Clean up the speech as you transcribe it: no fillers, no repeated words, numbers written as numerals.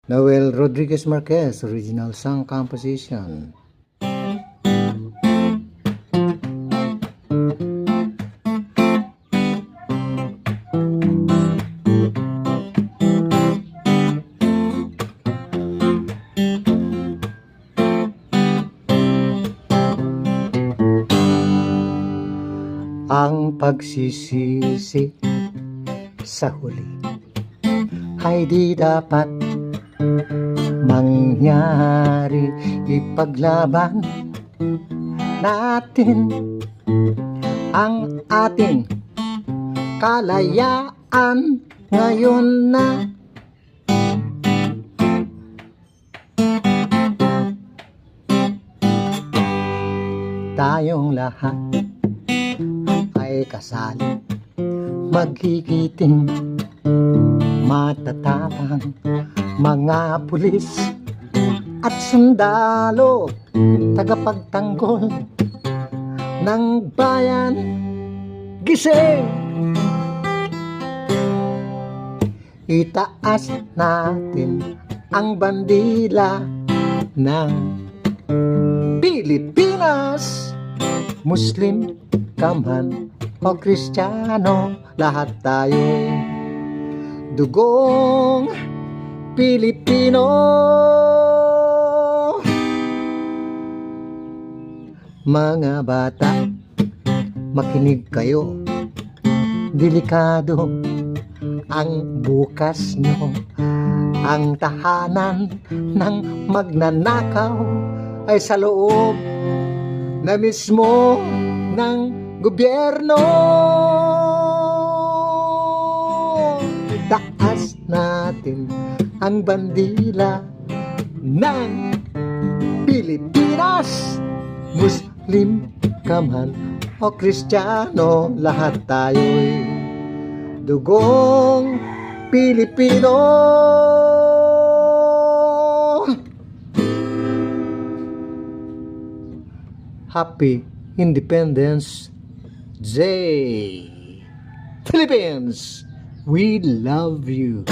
Noel Rodriguez Marquez, original song composition. Ang pagsisisi sa huli ay di dapat mangyari. Ipaglaban natin ang ating kalayaan ngayon na. Tayong lahat ay kasali, maghigiting, matatapang mga pulis at sundalo, tagapagtanggol ng bayan. Gising! Itaas natin ang bandila ng Pilipinas. Muslim ka man o Kristiyano, lahat tayo dugong Pilipino. Mga bata, makinig kayo, delikado ang bukas nyo. Ang tahanan ng magnanakaw ay sa loob na mismo ng gobyerno. Taas natin ang bandila ng Pilipinas. Muslim ka man o Kristiyano, lahat tayo'y dugong Pilipino. Happy Independence Day, Philippines! We love you.